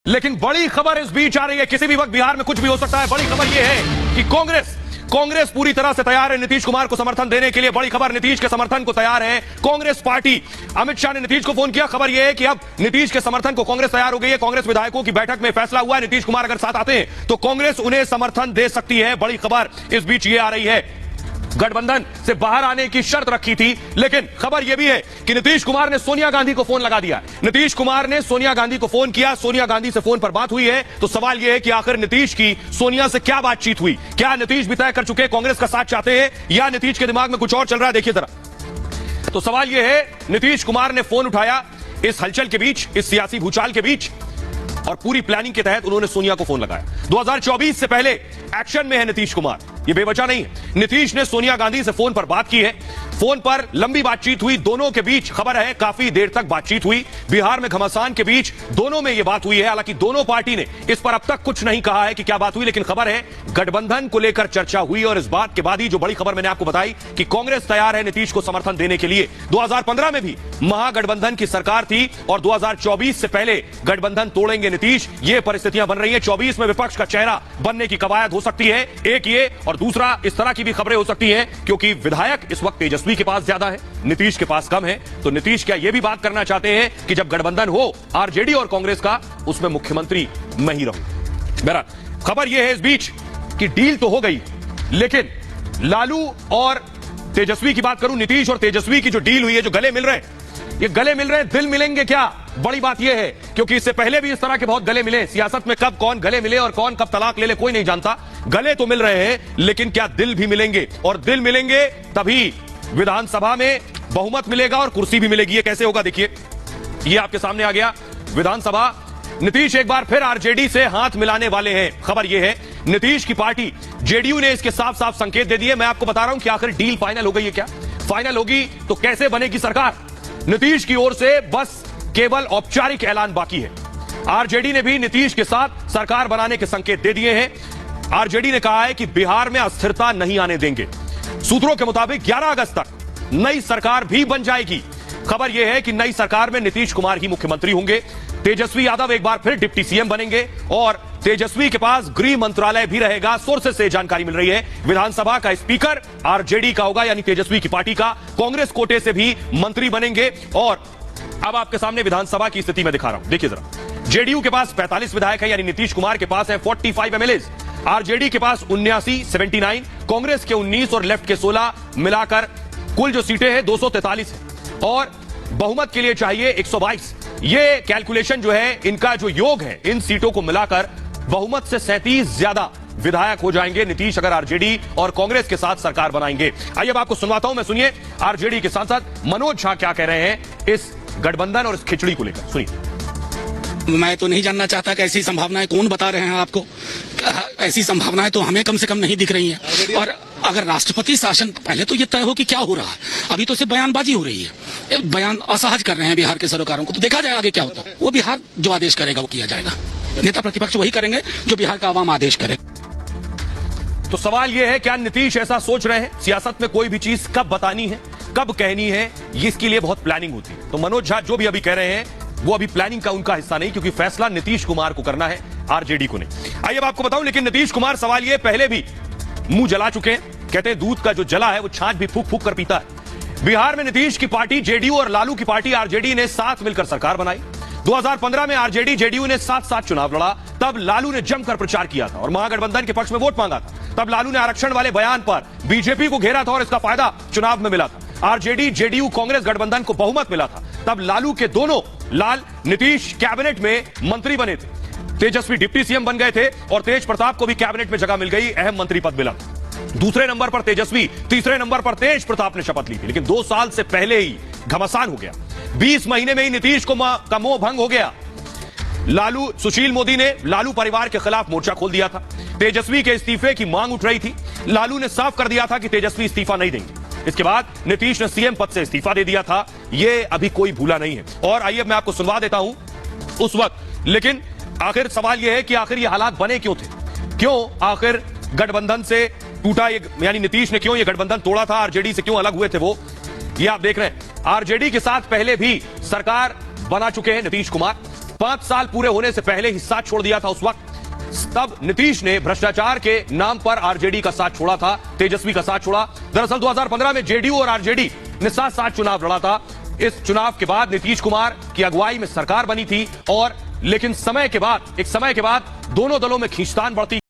लेकिन बड़ी खबर इस बीच आ रही है, किसी भी वक्त बिहार में कुछ भी हो सकता है। बड़ी खबर यह है कि कांग्रेस पूरी तरह से तैयार है नीतीश कुमार को समर्थन देने के लिए। बड़ी खबर, नीतीश के समर्थन को तैयार है कांग्रेस पार्टी। अमित शाह ने नीतीश को फोन किया। खबर यह है कि अब नीतीश के समर्थन को कांग्रेस तैयार हो गई है। कांग्रेस विधायकों की बैठक में फैसला हुआ है, नीतीश कुमार अगर साथ आते हैं तो कांग्रेस उन्हें समर्थन दे सकती है। बड़ी खबर इस बीच ये आ रही है, गठबंधन से बाहर आने की शर्त रखी थी, लेकिन खबर यह भी है कि नीतीश कुमार ने सोनिया गांधी को फोन लगा दिया। नीतीश कुमार ने सोनिया गांधी को फोन किया, सोनिया गांधी से फोन पर बात हुई है। तो सवाल यह है कि आखिर नीतीश की सोनिया से क्या बातचीत हुई? क्या नीतीश भी तय कर चुके कांग्रेस का साथ चाहते हैं या नीतीश के दिमाग में कुछ और चल रहा है? देखिए जरा। तो सवाल यह है, नीतीश कुमार ने फोन उठाया इस हलचल के बीच, इस सियासी भूचाल के बीच, और पूरी प्लानिंग के तहत उन्होंने सोनिया को फोन लगाया। 2024 से पहले एक्शन में है नीतीश कुमार, ये बेवजह नहीं है। नीतीश ने सोनिया गांधी से फोन पर बात की है, फोन पर लंबी बातचीत हुई, दोनों के बीच खबर है काफी देर तक बातचीत हुई। बिहार में घमासान के बीच दोनों में यह बात हुई है। हालांकि दोनों पार्टी ने इस पर अब तक कुछ नहीं कहा है कि क्या बात हुई, लेकिन खबर है गठबंधन को लेकर चर्चा हुई। और इस बात के बाद ही जो बड़ी खबर मैंने आपको बताई कि कांग्रेस तैयार है नीतीश को समर्थन देने के लिए। 2015 में भी महागठबंधन की सरकार थी और 2024 से पहले गठबंधन तोड़ेंगे नीतीश, ये परिस्थितियां बन रही है। 24 में विपक्ष का चेहरा बनने की कवायद हो सकती है, एक ये, और दूसरा इस तरह की भी खबरें हो सकती हैं क्योंकि विधायक इस वक्त तेजस्वी के पास ज्यादा है, नीतीश के पास कम है। तो नीतीश क्या यह भी बात करना चाहते हैं कि जब गठबंधन हो आरजेडी और कांग्रेस का, उसमें मुख्यमंत्री मैं ही रहूं? मेरा खबर यह है इस बीच कि डील तो हो गई, लेकिन लालू और तेजस्वी की बात करूं, नीतीश और तेजस्वी की जो डील हुई है, जो गले मिल रहे हैं, ये गले मिल रहे हैं, दिल मिलेंगे क्या? बड़ी बात यह है क्योंकि इससे पहले भी इस तरह के बहुत गले मिले। सियासत में कब कौन गले मिले और कौन कब तलाक ले ले कोई नहीं जानता। गले तो मिल रहे हैं, लेकिन क्या दिल भी मिलेंगे? और दिल मिलेंगे तभी विधानसभा में बहुमत मिलेगा और कुर्सी भी मिलेगी। ये कैसे होगा? देखिए, ये आपके सामने आ गया विधानसभा। नीतीश एक बार फिर आरजेडी से हाथ मिलाने वाले हैं। खबर यह है, नीतीश की पार्टी जेडीयू ने इसके साफ साफ संकेत दे दिए। मैं आपको बता रहा हूं कि आखिर डील फाइनल हो गई है क्या? फाइनल होगी तो कैसे बनेगी सरकार? नीतीश की ओर से बस केवल औपचारिक ऐलान बाकी है। आरजेडी ने भी नीतीश के साथ सरकार बनाने के संकेत दे दिए हैं। आरजेडी ने कहा है कि बिहार में अस्थिरता नहीं आने देंगे। सूत्रों के मुताबिक 11 अगस्त तक नई सरकार भी बन जाएगी। खबर यह है कि नई सरकार में नीतीश कुमार ही मुख्यमंत्री होंगे, तेजस्वी यादव एक बार फिर डिप्टी सीएम बनेंगे और तेजस्वी के पास गृह मंत्रालय भी रहेगा। सोर्सेस से जानकारी मिल रही है विधानसभा का स्पीकर आरजेडी का होगा, यानी तेजस्वी की पार्टी का। कांग्रेस कोटे से भी मंत्री बनेंगे। और अब आपके सामने विधानसभा की स्थिति में दिखा रहा हूं, देखिए जरा। जेडीयू के पास 45 विधायक है, यानी नीतीश कुमार के पास है 45 एमएलएज। आरजेडी के पास 79, कांग्रेस के 19 और लेफ्ट के 16, मिलाकर कुल जो सीटें हैं 243 है। और बहुमत के लिए चाहिए 122। ये कैलकुलेशन जो है, इनका जो योग है, इन सीटों को मिलाकर बहुमत से 37 ज्यादा विधायक हो जाएंगे नीतीश अगर आरजेडी और कांग्रेस के साथ सरकार बनाएंगे। आइए अब आपको सुनवाता हूं मैं, सुनिए आरजेडी के सांसद मनोज झा क्या कह रहे हैं इस गठबंधन और इस खिचड़ी को लेकर। सुनिए। मैं तो नहीं जानना चाहता कि ऐसी संभावनाएं कौन बता रहे हैं आपको। ऐसी संभावनाएं तो हमें कम से कम नहीं दिख रही हैं। और अगर राष्ट्रपति शासन, पहले तो ये तय हो कि क्या हो रहा है। अभी तो सिर्फ बयानबाजी हो रही है, बयान असहज कर रहे हैं बिहार के सरोकारों को। तो देखा जाए आगे क्या होता है। वो बिहार जो आदेश करेगा वो किया जाएगा। नेता प्रतिपक्ष वही करेंगे जो बिहार का आवाम आदेश करे। तो सवाल यह है, क्या नीतीश ऐसा सोच रहे हैं? सियासत में कोई भी चीज कब बतानी है, कब कहनी है, इसके लिए बहुत प्लानिंग होती है। तो मनोज झा जो भी अभी कह रहे हैं वो अभी प्लानिंग का उनका हिस्सा नहीं, क्योंकि फैसला नीतीश कुमार को करना है, आरजेडी को नहीं। आइए अब आपको बताऊं, लेकिन नीतीश कुमार सवाल ये पहले भी मुंह जला चुके हैं। कहते हैं दूध का जो जला है वो छाछ भी फूक फूक कर पीता है। बिहार में नीतीश की पार्टी जेडीयू और लालू की पार्टी आरजेडी ने साथ मिलकर सरकार बनाई। 2015 में आरजेडी जेडीयू ने साथ साथ चुनाव लड़ा। तब लालू ने जमकर प्रचार किया था और महागठबंधन के पक्ष में वोट मांगा था। तब लालू ने आरक्षण वाले बयान पर बीजेपी को घेरा था और इसका फायदा चुनाव में मिला था। आरजेडी जेडीयू कांग्रेस गठबंधन को बहुमत मिला था। तब लालू के दोनों लाल नीतीश कैबिनेट में मंत्री बने थे। तेजस्वी डिप्टी सीएम बन गए थे और तेज प्रताप को भी कैबिनेट में जगह मिल गई, अहम मंत्री पद मिला। दूसरे नंबर पर तेजस्वी, तीसरे नंबर पर तेज प्रताप ने शपथ ली थी। लेकिन 2 साल से पहले ही घमासान हो गया। 20 महीने में ही नीतीश को का मोह भंग हो गया। लालू, सुशील मोदी ने लालू परिवार के खिलाफ मोर्चा खोल दिया था। तेजस्वी के इस्तीफे की मांग उठ रही थी। लालू ने साफ कर दिया था कि तेजस्वी इस्तीफा नहीं देंगे। इसके बाद नीतीश ने सीएम पद से इस्तीफा दे दिया था। यह अभी कोई भूला नहीं है। और आइए मैं आपको सुनवा देता हूं उस वक्त। लेकिन आखिर सवाल यह है कि आखिर ये हालात बने क्यों थे? क्यों आखिर गठबंधन से टूटा, यानी नीतीश ने क्यों ये गठबंधन तोड़ा था? आरजेडी से क्यों अलग हुए थे वो? ये आप देख रहे हैं। आरजेडी के साथ पहले भी सरकार बना चुके हैं नीतीश कुमार। 5 साल पूरे होने से पहले ही साथ छोड़ दिया था उस वक्त। तब नीतीश ने भ्रष्टाचार के नाम पर आरजेडी का साथ छोड़ा था, तेजस्वी का साथ छोड़ा। दरअसल 2015 में जेडीयू और आरजेडी ने साथ साथ चुनाव लड़ा था। इस चुनाव के बाद नीतीश कुमार की अगुवाई में सरकार बनी थी, और लेकिन एक समय के बाद दोनों दलों में खींचतान बढ़ती